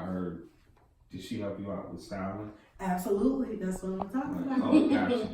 heard, did she help you out with styling? Absolutely, that's what I'm talking about. Oh, gotcha.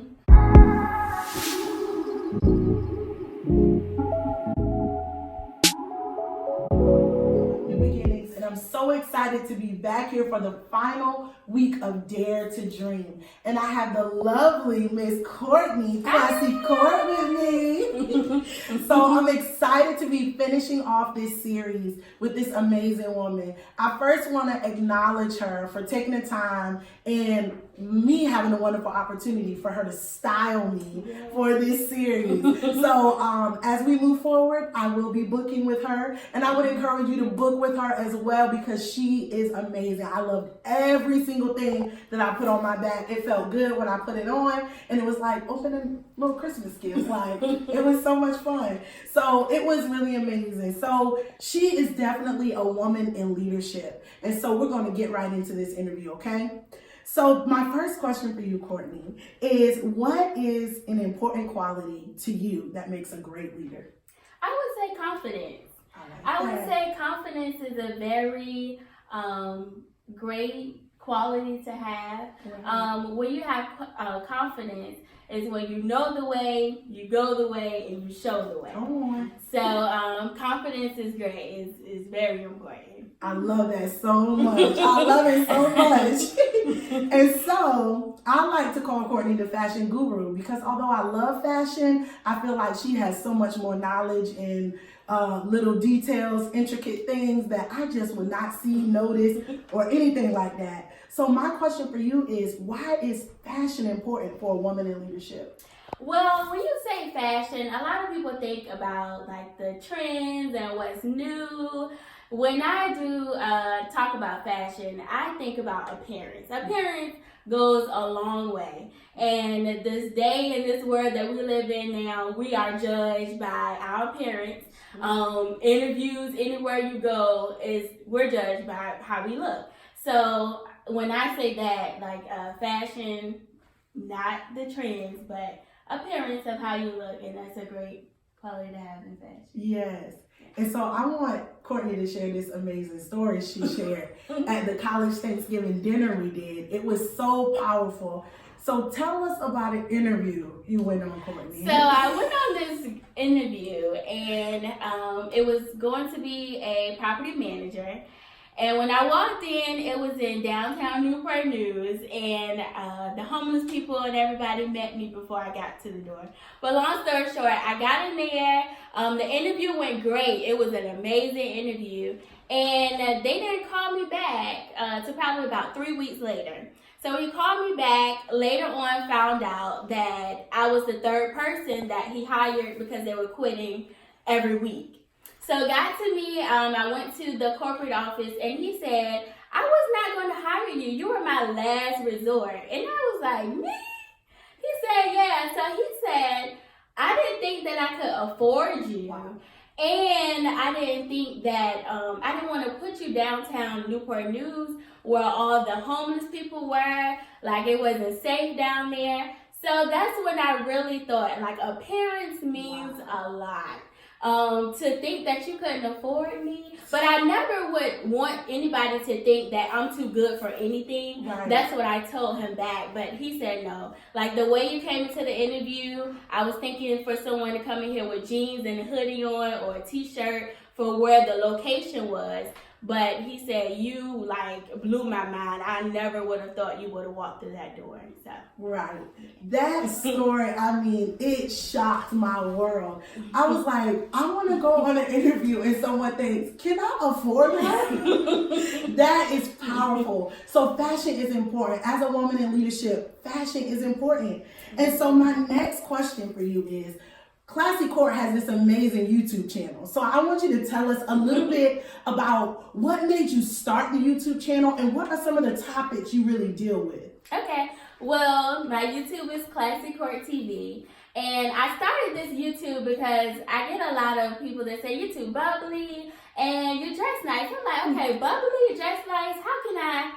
And I'm so excited to be back here for the final week of Dare to Dream. And I have the lovely Miss Courtney, Klassycourt, with me. So I'm excited to be finishing off this series with this amazing woman. I first want to acknowledge her for taking the time and me having a wonderful opportunity for her to style me for this series. So as we move forward, I will be booking with her, and I would encourage you to book with her as well because she is amazing. I loved every single thing that I put on my back. It felt good when I put it on, and it was like opening little Christmas gifts. Like, it was so much fun. So it was really amazing. So she is definitely a woman in leadership, and so we're going to get right into this interview, okay? So my first question for you, Courtney, is what is an important quality to you that makes a great leader? I would say confidence. I would say confidence is a very great quality to have. When you have confidence is when you know the way, you go the way, and you show the way. So confidence is great. It's very important. I love that so much. I love it so much. And so I like to call Courtney the fashion guru because although I love fashion, I feel like she has so much more knowledge and little details, intricate things that I just would not see, notice, or anything like that. So my question for you is, why is fashion important for a woman in leadership? Well, when you say fashion, a lot of people think about like the trends and what's new. When I do talk about fashion, I think about appearance. Appearance goes a long way. And this day in this world that we live in now, we are judged by our appearance. Interviews, anywhere you go, we're judged by how we look. So when I say that, like fashion, not the trends, but appearance of how you look, and that's a great quality to have in fashion. Yes. And so I want Courtney to share this amazing story she shared at the college Thanksgiving dinner we did. It was so powerful. So tell us about an interview you went on, Courtney. So I went on this interview, and it was going to be a property manager. And when I walked in, it was in downtown Newport News, and the homeless people and everybody met me before I got to the door. But long story short, I got in there. The interview went great. It was an amazing interview. And they didn't call me back to probably about 3 weeks later. So he called me back later on, found out that I was the third person that he hired because they were quitting every week. So it got to me, I went to the corporate office, and he said, I was not going to hire you. You were my last resort. And I was like, me? He said, yeah. So he said, I didn't think that I could afford you. Wow. And I didn't think that, I didn't want to put you downtown Newport News where all the homeless people were. Like, it wasn't safe down there. So that's when I really thought, like, appearance means a lot. To think that you couldn't afford me, but I never would want anybody to think that I'm too good for anything. Right. That's what I told him back, but he said no. Like the way you came into the interview, I was thinking for someone to come in here with jeans and a hoodie on or a t-shirt for where the location was. But he said, you like blew my mind. I never would have thought you would have walked through that door. So. Right. That story, I mean, it shocked my world. I was like, I want to go on an interview and someone thinks, can I afford that? That is powerful. So fashion is important. As a woman in leadership, fashion is important. And so my next question for you is, Klassycourt has this amazing YouTube channel. So I want you to tell us a little bit about what made you start the YouTube channel and what are some of the topics you really deal with? Okay. Well, my YouTube is Klassycourt TV. And I started this YouTube because I get a lot of people that say, you're too bubbly and you dress nice. I'm like, okay, bubbly, you dress nice. How can I,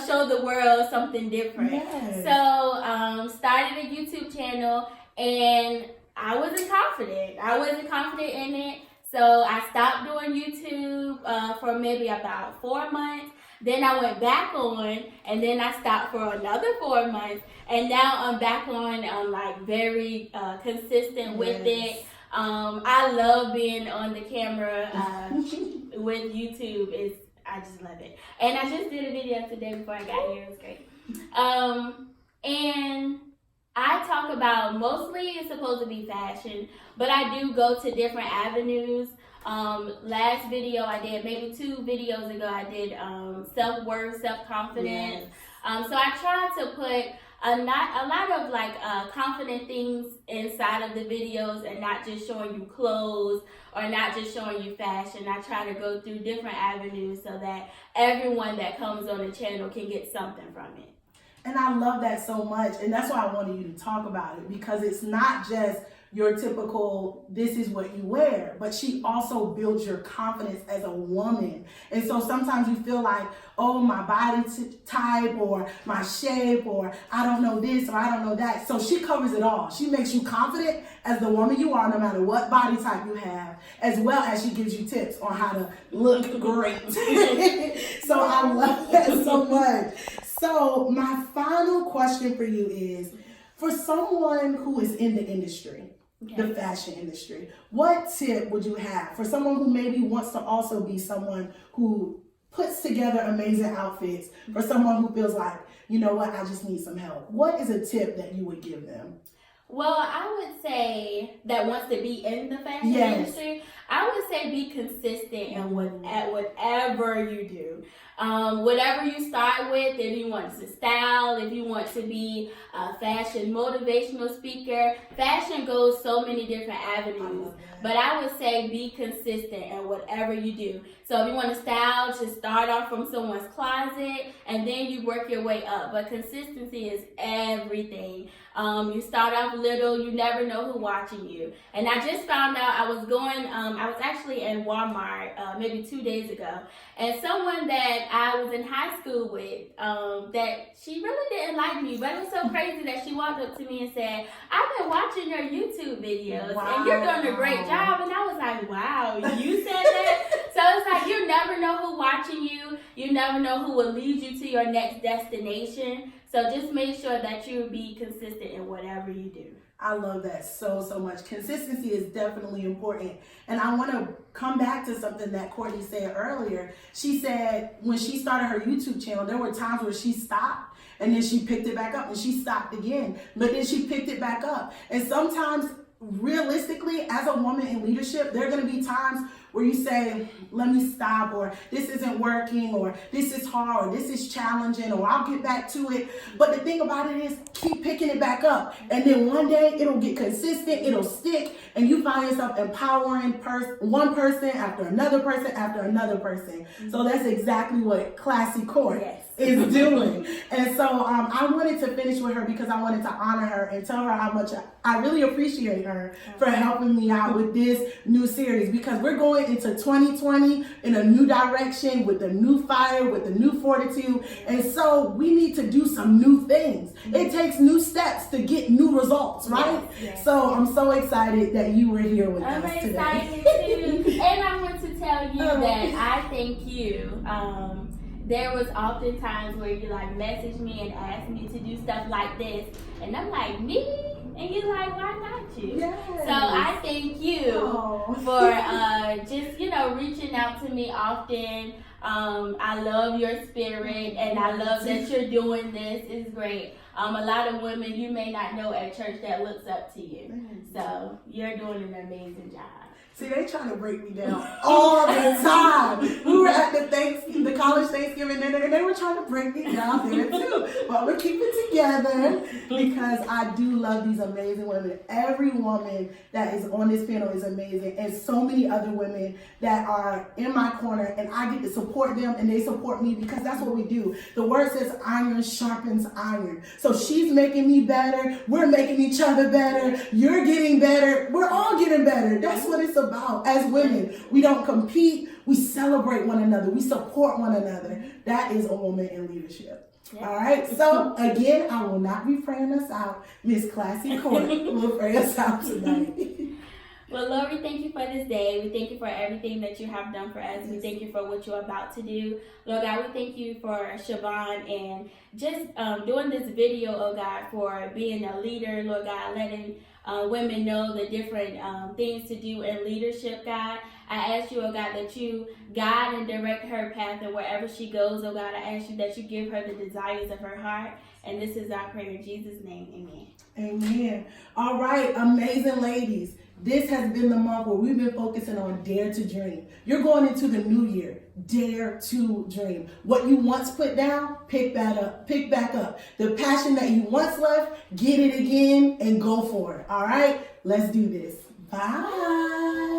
show the world something different? Yes. So, started a YouTube channel and I wasn't confident. I wasn't confident in it. So I stopped doing YouTube for maybe about 4 months. Then I went back on, and then I stopped for another 4 months, and now I'm back on. I'm like very consistent with it. I love being on the camera with YouTube. I just love it. And I just did a video today before I got here. It was great. And I talk about, mostly it's supposed to be fashion, but I do go to different avenues. Last video I did, maybe 2 videos ago, I did self-worth, self-confidence. So I try to put a lot of like confident things inside of the videos, and not just showing you clothes or not just showing you fashion. I try to go through different avenues so that everyone that comes on the channel can get something from it. And I love that so much. And that's why I wanted you to talk about it, because it's not just your typical, this is what you wear, but she also builds your confidence as a woman. And so sometimes you feel like, oh, my body type or my shape, or I don't know this or I don't know that. So she covers it all. She makes you confident as the woman you are, no matter what body type you have, as well as she gives you tips on how to look great. So I love that so much. So my final question for you is, for someone who is in the industry, the fashion industry, what tip would you have for someone who maybe wants to also be someone who puts together amazing outfits, for someone who feels like, you know what, I just need some help? What is a tip that you would give them? Well, I would say that wants to be in the fashion industry, I would say be consistent at whatever you do. Whatever you start with, if you want to style, if you want to be a fashion motivational speaker, fashion goes so many different avenues. But I would say be consistent in whatever you do. So if you want to style, just start off from someone's closet and then you work your way up. But consistency is everything. You start off little, you never know who's watching you. And I just found out, I was actually in Walmart maybe 2 days ago, and someone that I was in high school with, that she really didn't like me, but it was so crazy that she walked up to me and said, I've been watching your YouTube videos and you're doing a great job. And I was like, wow, you said that? So it's like, you never know who's watching you. You never know who will lead you to your next destination. So just make sure that you be consistent in whatever you do. I love that so much. Consistency is definitely important. And I want to come back to something that Courtney said earlier. She said when she started her YouTube channel, there were times where she stopped and then she picked it back up, and she stopped again, but then she picked it back up. And sometimes, realistically, as a woman in leadership, there are going to be times where you say, let me stop, or this isn't working, or this is hard, or this is challenging, or I'll get back to it. But the thing about it is, keep picking it back up. And then one day it'll get consistent, it'll stick, and you find yourself empowering one person after another person after another person. So that's exactly what Klassycourt is doing. And so I wanted to finish with her because I wanted to honor her and tell her how much I really appreciate her for helping me out with this new series, because we're going into 2020 in a new direction with a new fire, with a new fortitude. And so we need to do some new things. It takes new steps to get new results, right? So I'm so excited that you were here with us today. I'm excited too. And I want to tell you that I thank you. There was often times where you like message me and ask me to do stuff like this, and I'm like, me? And you're like, why not you? So I thank you for just, reaching out to me often. I love your spirit, and I love that you're doing this. It's great. A lot of women you may not know at church that looks up to you. So you're doing an amazing job. See, they trying to break me down all the time. We were at the college Thanksgiving dinner, and they were trying to break me down there too. But I'm gonna keep it together because I do love these amazing women. Every woman that is on this panel is amazing, and so many other women that are in my corner, and I get to support them, and they support me, because that's what we do. The word says iron sharpens iron. So she's making me better. We're making each other better. You're getting better. We're all getting better. That's what it's about. As women, we don't compete, we celebrate one another, we support one another. That is a woman in leadership. All right, so again, I will not be praying us out. Miss Klassycourt will pray us out tonight. Well, Lord, we thank you for this day. We thank you for everything that you have done for us. We thank you for what you're about to do. Lord God, we thank you for Chavon and just doing this video, oh God, for being a leader, Lord God, letting women know the different things to do in leadership, God. I ask you, oh God, that you guide and direct her path, and wherever she goes, oh God, I ask you that you give her the desires of her heart. And this is our prayer in Jesus' name. Amen. Amen. All right, amazing ladies. This has been the month where we've been focusing on Dare to Dream. You're going into the new year. Dare to dream. What you once put down, pick back up. The passion that you once left, get it again and go for it. All right, let's do this. Bye.